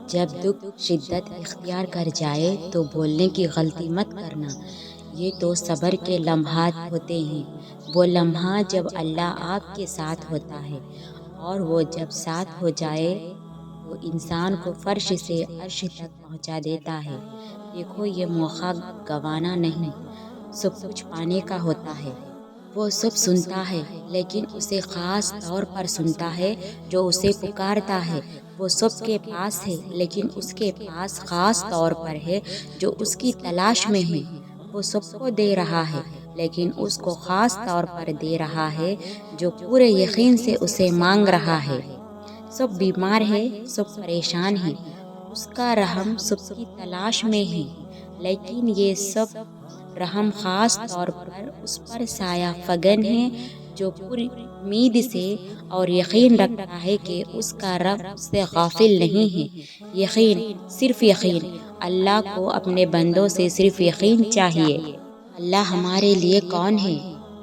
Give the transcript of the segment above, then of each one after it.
جب دکھ شدت اختیار کر جائے تو بولنے کی غلطی مت کرنا، یہ تو صبر کے لمحات ہوتے ہیں۔ وہ لمحہ جب اللہ آپ کے ساتھ ہوتا ہے، اور وہ جب ساتھ ہو جائے تو انسان کو فرش سے عرش تک پہنچا دیتا ہے۔ دیکھو، یہ موقع گنوانا نہیں، سب کچھ پانے کا ہوتا ہے۔ وہ سب سنتا ہے، لیکن اسے خاص طور پر سنتا ہے جو اسے پکارتا ہے۔ وہ سب کے پاس ہے، لیکن اس کے پاس خاص طور پر ہے جو اس کی تلاش میں ہے۔ وہ سب کو دے رہا ہے، لیکن اس کو خاص طور پر دے رہا ہے جو پورے یقین سے اسے مانگ رہا ہے۔ سب بیمار ہے، سب پریشان ہے، اس کا رحم سب کی تلاش میں ہے، لیکن یہ سب رحم خاص طور پر اس پر سایہ فگن ہے جو پوری امید سے اور یقین رکھتا ہے کہ اس کا رب اس سے غافل نہیں ہے۔ یقین، صرف یقین۔ اللہ کو اپنے بندوں سے صرف یقین چاہیے۔ اللہ ہمارے لیے کون ہے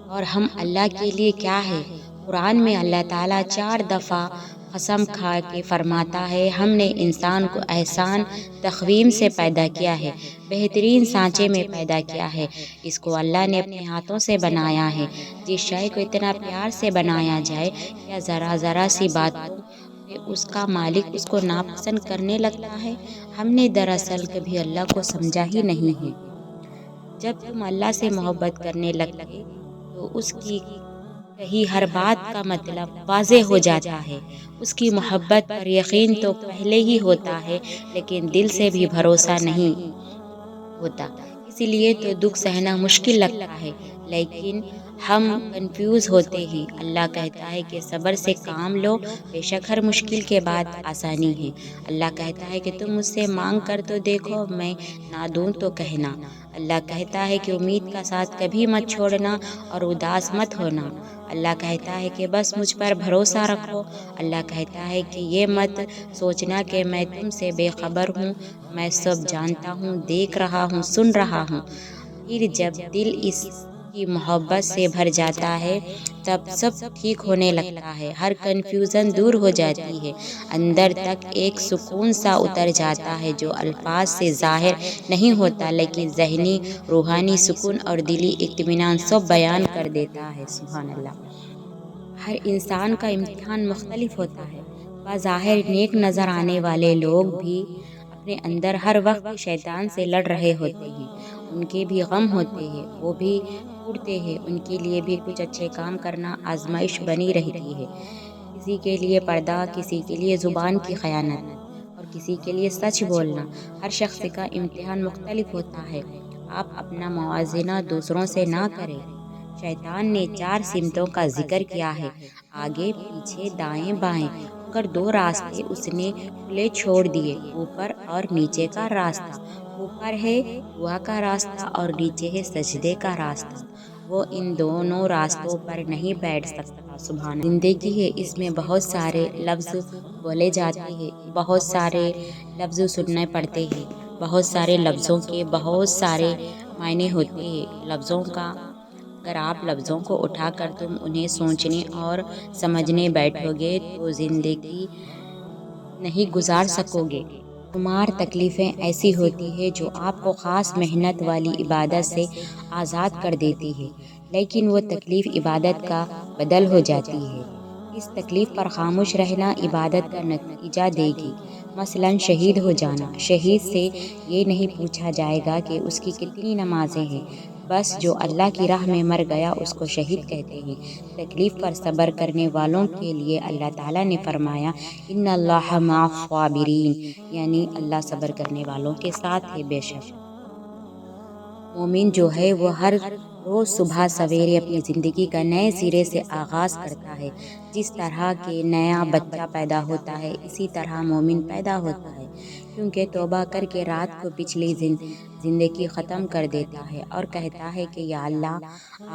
اور ہم اللہ کے لیے کیا ہے؟ قرآن میں اللہ تعالیٰ 4 دفعہ قسم کھا کے فرماتا ہے، ہم نے انسان کو احسان تقویم سے پیدا کیا ہے، بہترین سانچے میں پیدا کیا ہے۔ اس کو اللہ نے اپنے ہاتھوں سے بنایا ہے۔ جس شے کو اتنا پیار سے بنایا جائے، کیا ذرا ذرا سی باتوں پہ اس کا مالک اس کو ناپسند کرنے لگتا ہے؟ ہم نے دراصل کبھی اللہ کو سمجھا ہی نہیں ہے۔ جب تم اللہ سے محبت کرنے لگتے تو اس کی کہی ہر بات کا مطلب واضح ہو جاتا ہے۔ اس کی محبت پر یقین تو پہلے ہی ہوتا ہے، لیکن دل سے بھی بھروسہ نہیں ہوتا۔ اسی لیے تو دکھ سہنا مشکل لگتا ہے، لیکن ہم کنفیوز ہوتے ہیں۔ اللہ کہتا ہے کہ صبر سے کام لو، بے شک ہر مشکل کے بعد آسانی ہے۔ اللہ کہتا ہے کہ تم مجھ سے مانگ کر تو دیکھو، میں نہ دوں تو کہنا۔ اللہ کہتا ہے کہ امید کا ساتھ کبھی مت چھوڑنا اور اداس مت ہونا۔ اللہ کہتا ہے کہ بس مجھ پر بھروسہ رکھو۔ اللہ کہتا ہے کہ یہ مت سوچنا کہ میں تم سے بے خبر ہوں، میں سب جانتا ہوں، دیکھ رہا ہوں، سن رہا ہوں۔ پھر جب دل اس کی محبت سے بھر جاتا ہے تب سب ٹھیک ہونے لگتا ہے، ہر کنفیوژن دور ہو جاتی ہے، اندر تک ایک سکون سا اتر جاتا ہے جو الفاظ سے ظاہر نہیں ہوتا، لیکن ذہنی روحانی سکون اور دلی اطمینان سب بیان کر دیتا ہے۔ سبحان اللہ۔ ہر انسان کا امتحان مختلف ہوتا ہے۔ بظاہر نیک نظر آنے والے لوگ بھی اپنے اندر ہر وقت شیطان سے لڑ رہے ہوتے ہیں۔ ان کے بھی غم ہوتے ہیں، وہ بھی ٹوٹتے ہیں، ان کے لیے بھی کچھ اچھے کام کرنا آزمائش بنی رہتی ہے۔ کسی کے لیے پردہ، کسی کے لیے زبان کی خیانت اور کسی کے لیے سچ بولنا۔ ہر شخص کا امتحان مختلف ہوتا ہے۔ آپ اپنا موازنہ دوسروں سے نہ کریں۔ شیطان نے 4 سمتوں کا ذکر کیا ہے، آگے پیچھے دائیں بائیں، مگر 2 راستے اس نے کھلے چھوڑ دیے، اوپر اور نیچے کا راستہ۔ اوپر ہے دعا کا راستہ اور نیچے ہے سجدے کا راستہ۔ وہ ان دونوں راستوں پر نہیں بیٹھ سکتا۔ سبحان اللہ۔ زندگی ہے، اس میں بہت سارے لفظ بولے جاتے ہیں، بہت سارے لفظ سننے پڑتے ہیں، بہت سارے لفظوں کے بہت سارے معنی ہوتے ہیں۔ لفظوں کا اگر آپ لفظوں کو اٹھا کر تم انہیں سوچنے اور سمجھنے بیٹھو گے تو زندگی نہیں گزار سکو گے۔ شمار تکلیفیں ایسی ہوتی ہیں جو آپ کو خاص محنت والی عبادت سے آزاد کر دیتی ہے، لیکن وہ تکلیف عبادت کا بدل ہو جاتی ہے۔ اس تکلیف پر خاموش رہنا عبادت کا نتیجہ دے گی۔ مثلاً شہید ہو جانا۔ شہید سے یہ نہیں پوچھا جائے گا کہ اس کی کتنی نمازیں ہیں، بس جو اللہ کی راہ میں مر گیا اس کو شہید کہتے ہیں۔ تکلیف پر صبر کرنے والوں کے لیے اللہ تعالیٰ نے فرمایا، ان اللہ مع الصابرین، یعنی اللہ صبر کرنے والوں کے ساتھ ہے۔ بے شک مومن جو ہے وہ ہر روز صبح سویرے اپنی زندگی کا نئے سرے سے آغاز کرتا ہے۔ جس طرح کہ نیا بچہ پیدا ہوتا ہے، اسی طرح مومن پیدا ہوتا ہے، کیونکہ توبہ کر کے رات کو پچھلی زندگی ختم کر دیتا ہے اور کہتا ہے کہ یا اللہ،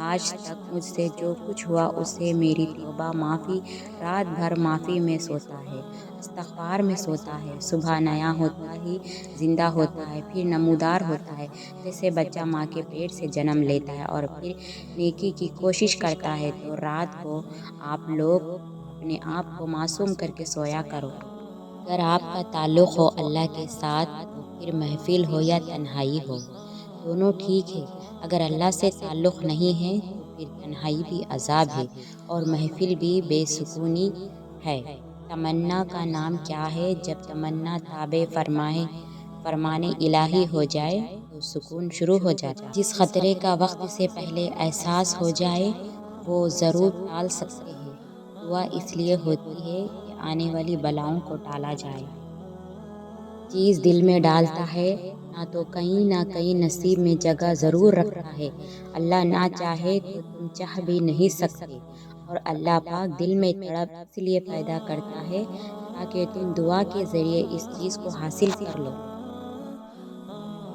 آج تک مجھ سے جو کچھ ہوا اسے میری توبہ معافی۔ رات بھر معافی میں سوتا ہے، استغفار میں سوتا ہے، صبح نیا ہوتا ہی زندہ ہوتا ہے، پھر نمودار ہوتا ہے، جیسے بچہ ماں کے پیٹ سے جنم لیتا ہے اور پھر نیکی کی کوشش کرتا ہے۔ تو رات کو آپ لوگ اپنے آپ کو معصوم کر کے سویا کرو۔ اگر آپ کا تعلق ہو اللہ کے ساتھ تو پھر محفل ہو یا تنہائی ہو دونوں ٹھیک ہے، اگر اللہ سے تعلق نہیں ہے تو پھر تنہائی بھی عذاب ہے اور محفل بھی بے سکونی ہے۔ تمنا کا نام کیا ہے؟ جب تمنا تابع فرمان الہی ہو جائے تو سکون شروع ہو جاتا ہے۔ جس خطرے کا وقت سے پہلے احساس ہو جائے وہ ضرور ٹال سکتے ہیں۔ دعا اس لیے ہوتی ہے کہ آنے والی بلاؤں کو ٹالا جائے۔ چیز دل میں ڈالتا ہے نہ تو کہیں نہ کہیں نصیب میں جگہ ضرور رکھتا ہے۔ اللہ نہ چاہے تو تم چاہ بھی نہیں سکتے، اور اللہ پاک دل میں تڑپ اس لیے پیدا کرتا ہے تاکہ تم دعا کے ذریعے اس چیز کو حاصل کر لو۔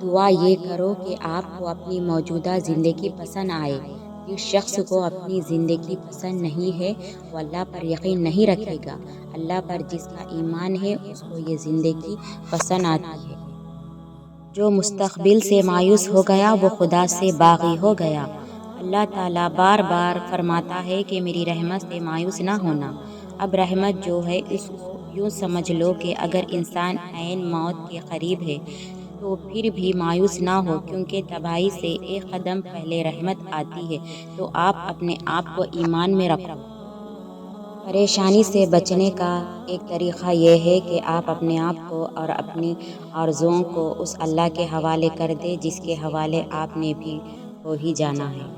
دعا یہ کرو کہ آپ کو اپنی موجودہ زندگی پسند آئے۔ جس شخص کو اپنی زندگی پسند نہیں ہے وہ اللہ پر یقین نہیں رکھے گا۔ اللہ پر جس کا ایمان ہے اس کو یہ زندگی پسند آتی ہے۔ جو مستقبل سے مایوس ہو گیا وہ خدا سے باغی ہو گیا۔ اللہ تعالیٰ بار بار فرماتا ہے کہ میری رحمت سے مایوس نہ ہونا۔ اب رحمت جو ہے اس کو یوں سمجھ لو کہ اگر انسان عین موت کے قریب ہے تو پھر بھی مایوس نہ ہو، کیونکہ تباہی سے ایک قدم پہلے رحمت آتی ہے۔ تو آپ اپنے آپ کو ایمان میں رکھو۔ پریشانی سے بچنے کا ایک طریقہ یہ ہے کہ آپ اپنے آپ کو اور اپنی آرزوؤں کو اس اللہ کے حوالے کر دیں جس کے حوالے آپ نے بھی ہو ہی جانا ہے۔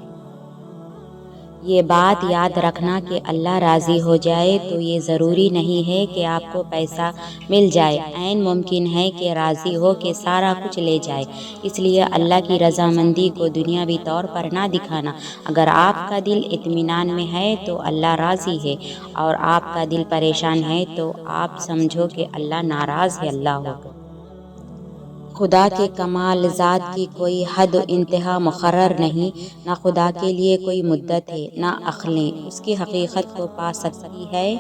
یہ بات یاد رکھنا کہ اللہ راضی ہو جائے تو یہ ضروری نہیں ہے کہ آپ کو پیسہ مل جائے، عین ممکن ہے کہ راضی ہو کے سارا کچھ لے جائے۔ اس لیے اللہ کی رضامندی کو دنیاوی طور پر نہ دکھانا۔ اگر آپ کا دل اطمینان میں ہے تو اللہ راضی ہے، اور آپ کا دل پریشان ہے تو آپ سمجھو کہ اللہ ناراض ہے۔ اللہ ہو خدا کے کمال ذات کی کوئی حد و انتہا مقرر نہیں، نہ خدا کے لیے کوئی مدت ہے، نہ عقلیں اس کی حقیقت کو پا سکتی ہے،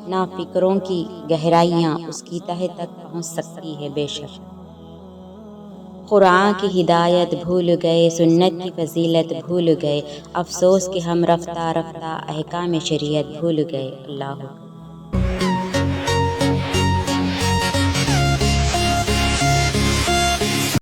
نہ فکروں کی گہرائیاں اس کی تہہ تک پہنچ سکتی ہے۔ بے شک قرآن کی ہدایت بھول گئے، سنت کی فضیلت بھول گئے، افسوس کہ ہم رفتہ رفتہ احکام شریعت بھول گئے۔ اللہ